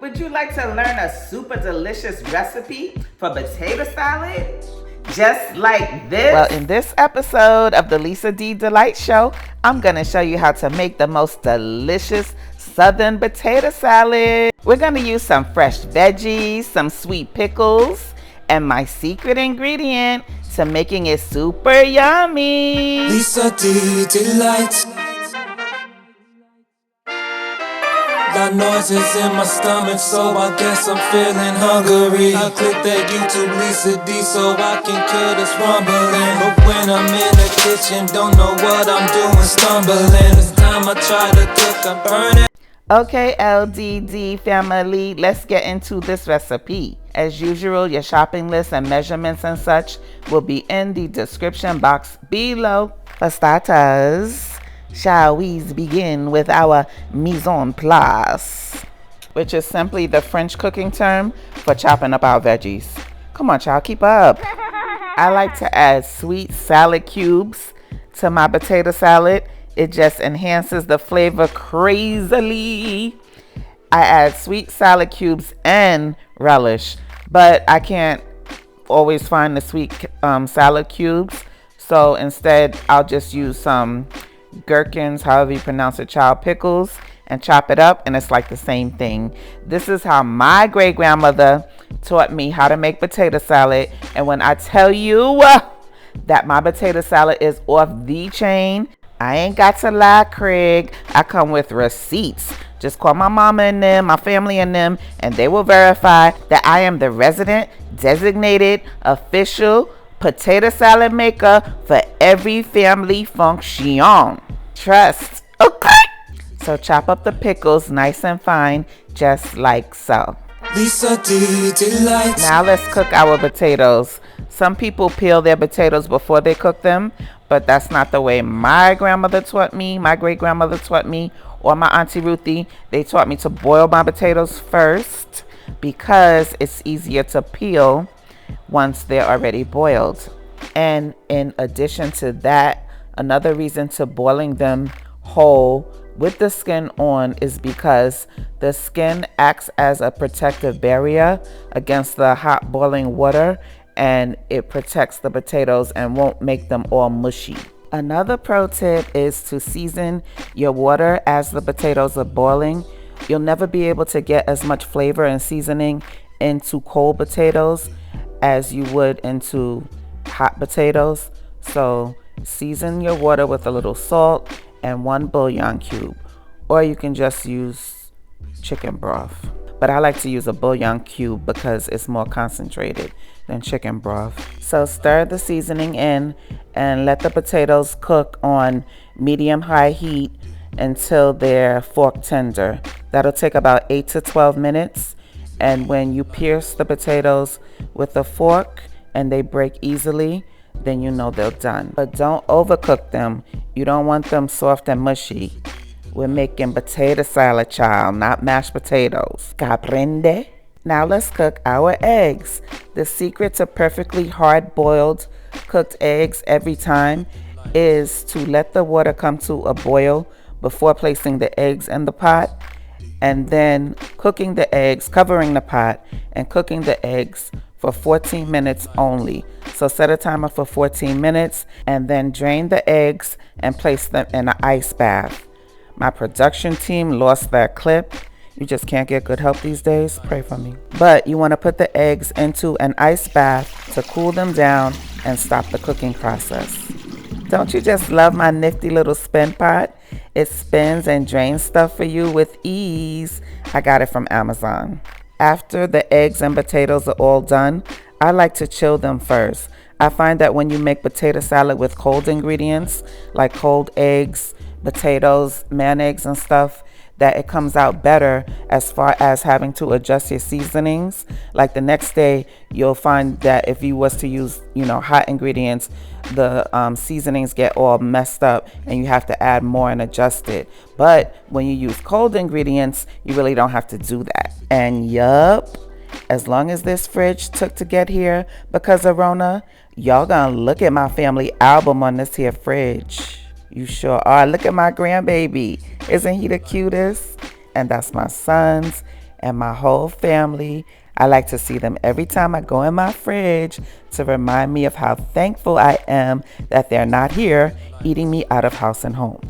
Would you like to learn a super delicious recipe for potato salad? Just like this? Well, in this episode of the Lisa D Delight Show, I'm going to show you how to make the most delicious southern potato salad. We're going to use some fresh veggies, some sweet pickles, and my secret ingredient to making it super yummy. Lisa D Delight. Got noises in my stomach, so I guess I'm feeling hungry. I click that YouTube Lisa D so I can kill this rumbling. But when I'm in the kitchen, don't know what I'm doing, stumbling. This time I try to cook, I'm burning. Okay, LDD family, let's get into this recipe. As usual, your shopping list and measurements and such will be in the description box below. For starters, shall we begin with our mise en place, which is simply the French cooking term for chopping up our veggies. Come on, child, keep up. I like to add sweet salad cubes to my potato salad. It just enhances the flavor crazily. I add sweet salad cubes and relish, but I can't always find the sweet salad cubes. So instead, I'll just use some gherkins, however you pronounce it, child, pickles, and chop it up, and it's like the same thing. This is how my great grandmother taught me how to make potato salad. And when I tell you that my potato salad is off the chain, I ain't got to lie, Craig. I come with receipts. Just call my mama and them, my family and them, and they will verify that I am the resident, designated, official potato salad maker for every family function. Trust. Okay. So chop up the pickles nice and fine, just like so. Lisa D Delight. Now let's cook our potatoes. Some people peel their potatoes before they cook them, but that's not the way my grandmother taught me, my great grandmother taught me, or my Auntie Ruthie. They taught me to boil my potatoes first because it's easier to peel once they're already boiled. And in addition to that, another reason to boiling them whole with the skin on is because the skin acts as a protective barrier against the hot boiling water, and it protects the potatoes and won't make them all mushy. Another pro tip is to season your water as the potatoes are boiling. You'll never be able to get as much flavor and seasoning into cold potatoes as you would into hot potatoes. So season your water with a little salt and 1 bouillon cube, or you can just use chicken broth. But I like to use a bouillon cube because it's more concentrated than chicken broth. So stir the seasoning in and let the potatoes cook on medium-high heat until they're fork tender. That'll take about 8 to 12 minutes. And when you pierce the potatoes with a fork and they break easily, then you know they're done. But don't overcook them. You don't want them soft and mushy. We're making potato salad, child, not mashed potatoes. Comprende? Now let's cook our eggs. The secret to perfectly hard-boiled cooked eggs every time is to let the water come to a boil before placing the eggs in the pot, and then cooking the eggs, covering the pot, and cooking the eggs for 14 minutes only. So set a timer for 14 minutes and then drain the eggs and place them in an ice bath. My production team lost that clip. You just can't get good help these days. Pray for me. But you want to put the eggs into an ice bath to cool them down and stop the cooking process. Don't you just love my nifty little spin pot? It spins and drains stuff for you with ease. I got it from Amazon. After the eggs and potatoes are all done, I like to chill them first. I find that when you make potato salad with cold ingredients, like cold eggs, potatoes, mayonnaise and stuff, that it comes out better as far as having to adjust your seasonings. Like the next day, you'll find that if you was to use, hot ingredients, the seasonings get all messed up and you have to add more and adjust it. But when you use cold ingredients, you really don't have to do that. And yup, as long as this fridge took to get here because of Rona, y'all gonna look at my family album on this here fridge. You sure are. Look at my grandbaby. Isn't he the cutest? And that's my sons. and my whole family. I like to see them every time I go in my fridge to remind me of how thankful I am that they're not here eating me out of house and home.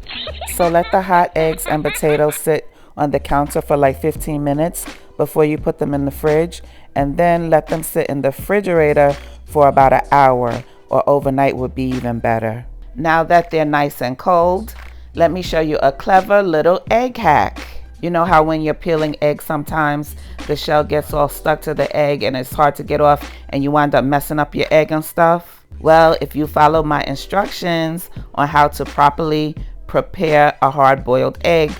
So let the hot eggs and potatoes sit on the counter for like 15 minutes before you put them in the fridge, and then let them sit in the refrigerator for about an hour, or overnight would be even better. Now that they're nice and cold, let me show you a clever little egg hack. You know how when you're peeling eggs, sometimes the shell gets all stuck to the egg and it's hard to get off and you wind up messing up your egg and stuff? Well, if you follow my instructions on how to properly prepare a hard-boiled egg,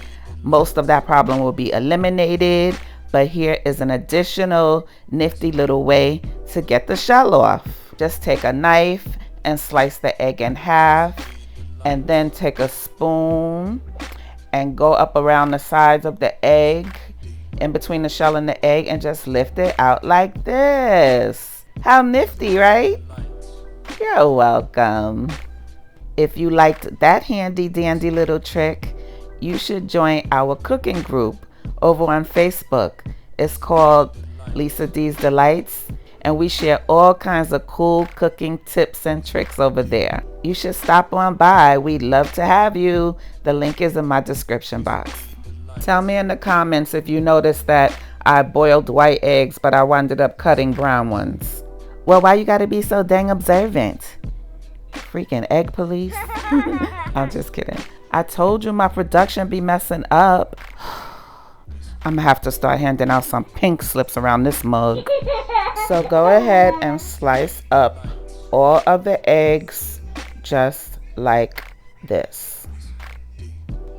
most of that problem will be eliminated. But here is an additional nifty little way to get the shell off. Just take a knife and slice the egg in half, and then take a spoon and go up around the sides of the egg, in between the shell and the egg, and just lift it out like this. How nifty, right? You're welcome. If you liked that handy dandy little trick, you should join our cooking group over on Facebook. It's called Lisa D's Delights, and we share all kinds of cool cooking tips and tricks over there. You should stop on by. We'd love to have you. The link is in my description box. Tell me in the comments if you noticed that I boiled white eggs, but I wound up cutting brown ones. Well, why you gotta be so dang observant? Freaking egg police. I'm just kidding. I told you my production be messing up. I'm gonna have to start handing out some pink slips around this mug. So go ahead and slice up all of the eggs just like this.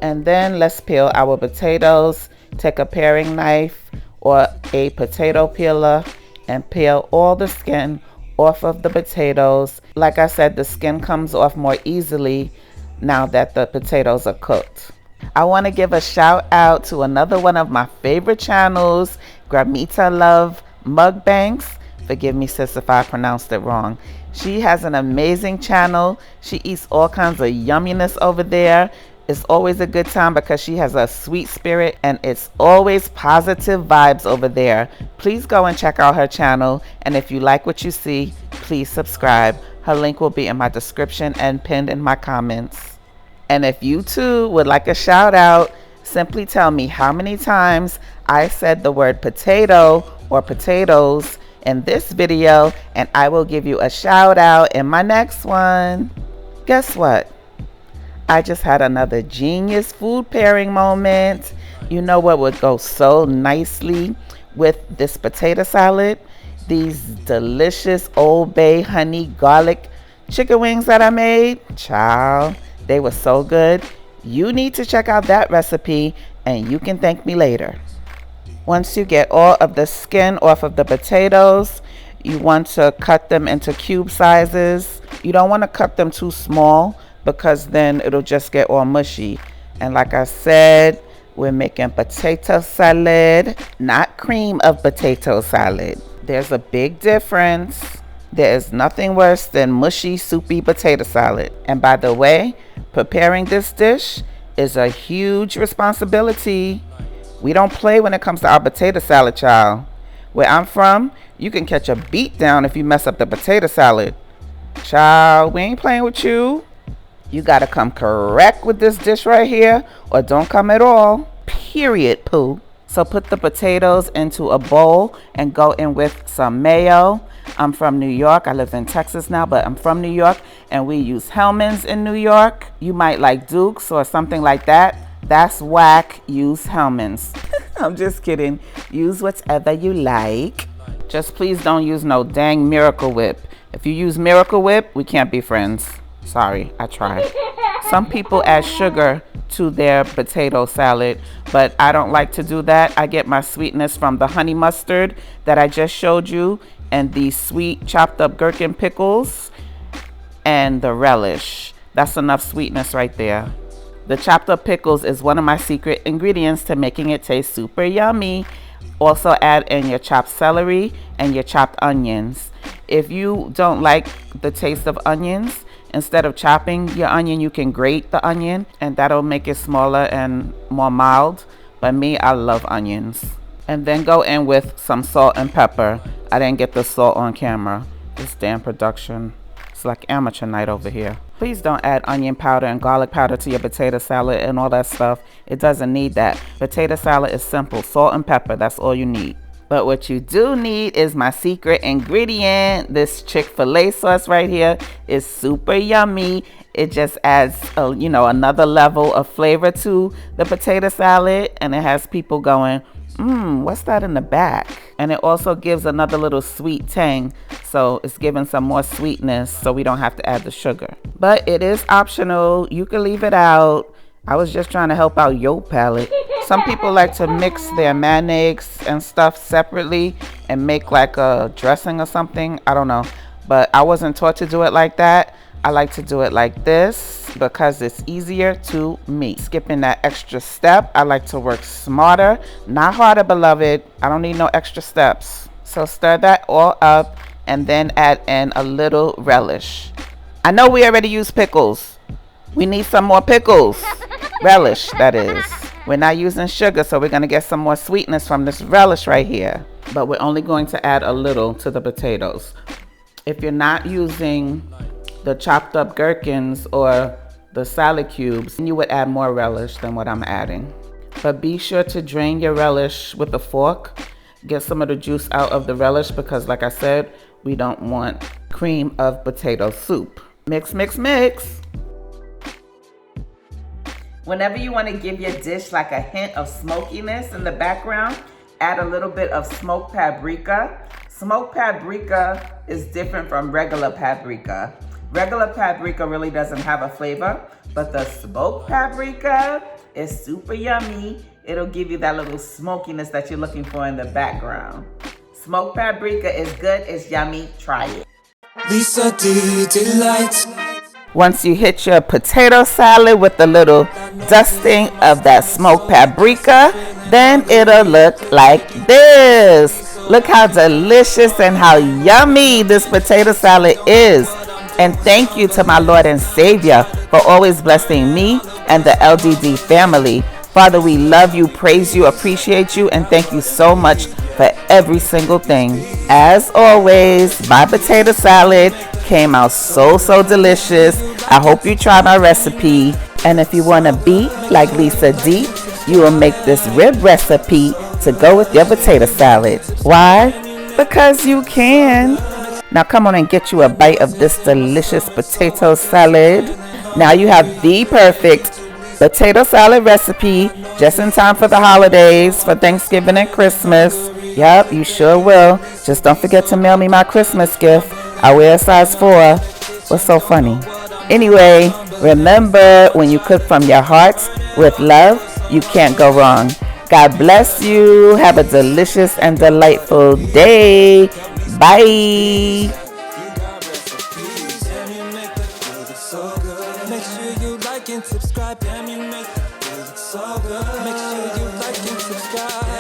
And then let's peel our potatoes. Take a paring knife or a potato peeler and peel all the skin off of the potatoes. Like I said, the skin comes off more easily now that the potatoes are cooked. I want to give a shout out to another one of my favorite channels, Gramita Love Mukbangs. Forgive me, sis, if I pronounced it wrong. She has an amazing channel. She eats all kinds of yumminess over there. It's always a good time because she has a sweet spirit and it's always positive vibes over there. Please go and check out her channel, and if you like what you see, please subscribe. Her link will be in my description and pinned in my comments. And if you too would like a shout out, simply tell me how many times I said the word potato or potatoes in this video, and I will give you a shout out in my next one. Guess what? I just had another genius food pairing moment. You know what would go so nicely with this potato salad? These delicious Old Bay honey garlic chicken wings that I made. Child, they were so good. You need to check out that recipe and you can thank me later. Once you get all of the skin off of the potatoes, you want to cut them into cube sizes. You don't want to cut them too small because then it'll just get all mushy. And like I said, we're making potato salad, not cream of potato salad. There's a big difference. There is nothing worse than mushy, soupy potato salad. And by the way, preparing this dish is a huge responsibility. We don't play when it comes to our potato salad, child. Where I'm from, you can catch a beat down if you mess up the potato salad. Child, we ain't playing with you. You gotta come correct with this dish right here, or don't come at all. Period, poo. So put the potatoes into a bowl and go in with some mayo. I'm from New York. I live in Texas now, but I'm from New York, and we use Hellmann's in New York. You might like Duke's or something like that. That's whack. Use Hellmann's. I'm just kidding. Use whatever you like. Just please don't use no dang Miracle Whip. If you use Miracle Whip, we can't be friends. Sorry, I tried. Some people add sugar to their potato salad, but I don't like to do that. I get my sweetness from the honey mustard that I just showed you, and the sweet chopped up gherkin pickles, and the relish. That's enough sweetness right there. The chopped up pickles is one of my secret ingredients to making it taste super yummy. Also add in your chopped celery and your chopped onions. If you don't like the taste of onions, instead of chopping your onion, you can grate the onion, and that'll make it smaller and more mild. But me, I love onions. And then go in with some salt and pepper. I didn't get the salt on camera. This damn production. It's like amateur night over here. Please don't add onion powder and garlic powder to your potato salad and all that stuff. It doesn't need that. Potato salad is simple. Salt and pepper, that's all you need. But what you do need is my secret ingredient. This Chick-fil-A sauce right here is super yummy. It just adds, another level of flavor to the potato salad. And it has people going, what's that in the back? And it also gives another little sweet tang. So it's giving some more sweetness so we don't have to add the sugar. But it is optional. You can leave it out. I was just trying to help out your palate. Some people like to mix their mayonnaise and stuff separately and make like a dressing or something. I don't know. But I wasn't taught to do it like that. I like to do it like this because it's easier to me. Skipping that extra step. I like to work smarter, not harder, beloved. I don't need no extra steps. So stir that all up and then add in a little relish. I know we already used pickles. We need some more pickles. Relish, that is. We're not using sugar, so we're going to get some more sweetness from this relish right here. But we're only going to add a little to the potatoes. If you're not using the chopped up gherkins or the salad cubes, you would add more relish than what I'm adding. But be sure to drain your relish with a fork. Get some of the juice out of the relish because, like I said, we don't want cream of potato soup. Mix, mix, mix. Whenever you want to give your dish like a hint of smokiness in the background, add a little bit of smoked paprika. Smoked paprika is different from regular paprika. Regular paprika really doesn't have a flavor, but the smoked paprika is super yummy. It'll give you that little smokiness that you're looking for in the background. Smoked paprika is good, it's yummy, try it. Lisa D delights. Once you hit your potato salad with a little dusting of that smoked paprika, then it'll look like this. Look how delicious and how yummy this potato salad is. And thank you to my Lord and Savior for always blessing me and the LDD family. Father, we love you, praise you, appreciate you, and thank you so much for every single thing. As always, my potato salad came out so delicious. I hope you try my recipe. And if you want to be like Lisa D, you will make this rib recipe to go with your potato salad. Why? Because you can. Now come on and get you a bite of this delicious potato salad. Now you have the perfect potato salad recipe just in time for the holidays, for Thanksgiving and Christmas. Yep, you sure will. Just don't forget to mail me my Christmas gift. I wear a size 4. What's so funny? Anyway, remember, when you cook from your heart with love, you can't go wrong. God bless you. Have a delicious and delightful day. Bye. Subscribe, damn, you make it so good. Make sure you like and subscribe.